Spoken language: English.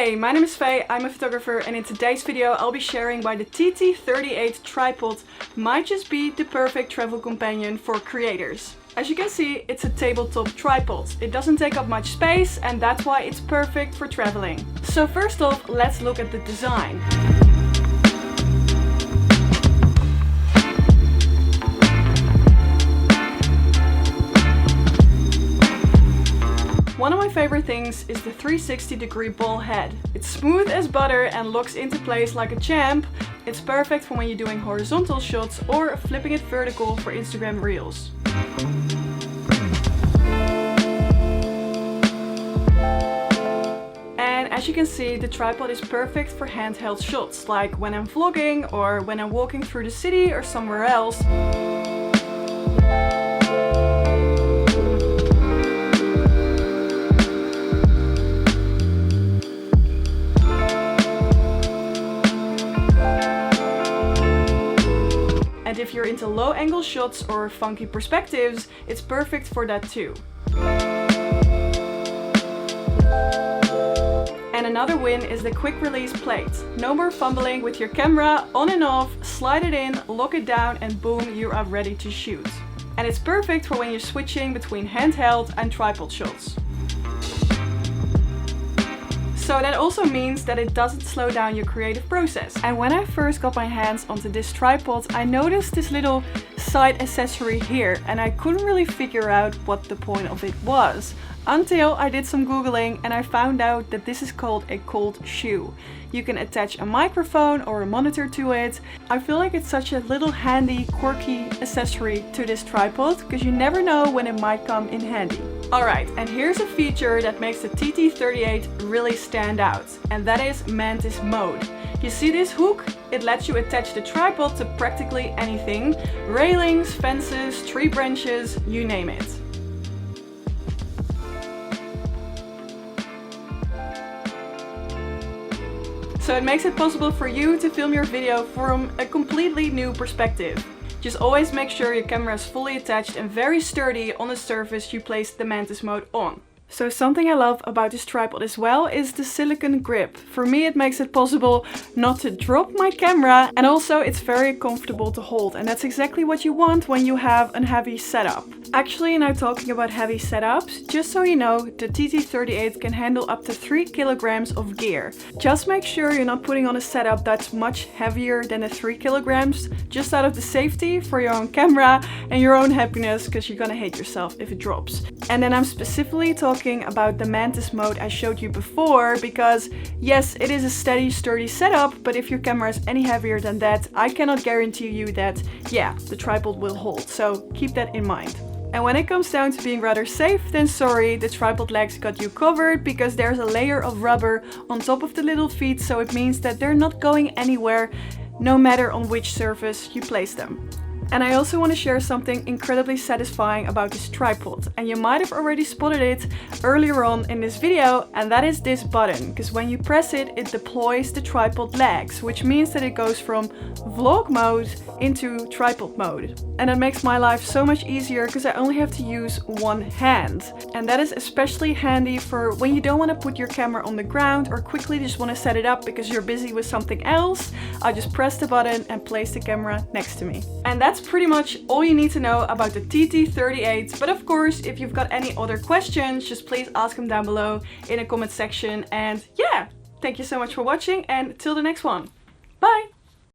Hey, my name is Faye, I'm a photographer, and in today's video I'll be sharing why the TT38 tripod might just be the perfect travel companion for creators. As you can see, it's a tabletop tripod. It doesn't take up much space and that's why it's perfect for traveling. So first off, let's look at the design. One of my favorite things is the 360-degree ball head. It's smooth as butter and locks into place like a champ. It's perfect for when you're doing horizontal shots or flipping it vertical for Instagram reels. And as you can see, the tripod is perfect for handheld shots, like when I'm vlogging or when I'm walking through the city or somewhere else. And if you're into low angle shots or funky perspectives, it's perfect for that too. And another win is the quick release plate. No more fumbling with your camera, on and off, slide it in, lock it down, and boom, you are ready to shoot. And it's perfect for when you're switching between handheld and tripod shots. So that also means that it doesn't slow down your creative process. And when I first got my hands onto this tripod, I noticed this little side accessory here and I couldn't really figure out what the point of it was. Until I did some googling and I found out that this is called a cold shoe. You can attach a microphone or a monitor to it. I feel like it's such a little handy, quirky accessory to this tripod because you never know when it might come in handy. Alright, and here's a feature that makes the TT38 really stand out, and that is Mantis Mode. You see this hook? It lets you attach the tripod to practically anything. Railings, fences, tree branches, you name it. So it makes it possible for you to film your video from a completely new perspective. Just always make sure your camera is fully attached and very sturdy on the surface you place the Mantis Mode on. So something I love about this tripod as well is the silicone grip. For me it makes it possible not to drop my camera, and also it's very comfortable to hold, and that's exactly what you want when you have a heavy setup. Actually, now talking about heavy setups, just so you know, the TT38 can handle up to 3 kilograms of gear. Just make sure you're not putting on a setup that's much heavier than the 3 kilograms, just out of the safety for your own camera and your own happiness, because you're gonna hate yourself if it drops. And then I'm specifically talking about the Mantis Mode I showed you before, because yes, it is a steady, sturdy setup, but if your camera is any heavier than that, I cannot guarantee you that, yeah, the tripod will hold, so keep that in mind. And when it comes down to being rather safe, then sorry, the tripod legs got you covered because there's a layer of rubber on top of the little feet, so it means that they're not going anywhere, no matter on which surface you place them. And I also want to share something incredibly satisfying about this tripod, and you might have already spotted it earlier on in this video, and that is this button, because when you press it, it deploys the tripod legs, which means that it goes from vlog mode into tripod mode. And that makes my life so much easier because I only have to use one hand. And that is especially handy for when you don't want to put your camera on the ground or quickly just want to set it up because you're busy with something else. I just press the button and place the camera next to me. And that's pretty much all you need to know about the TT38. But of course, if you've got any other questions, just please ask them down below in the comment section. And yeah, thank you so much for watching, and till the next one. Bye!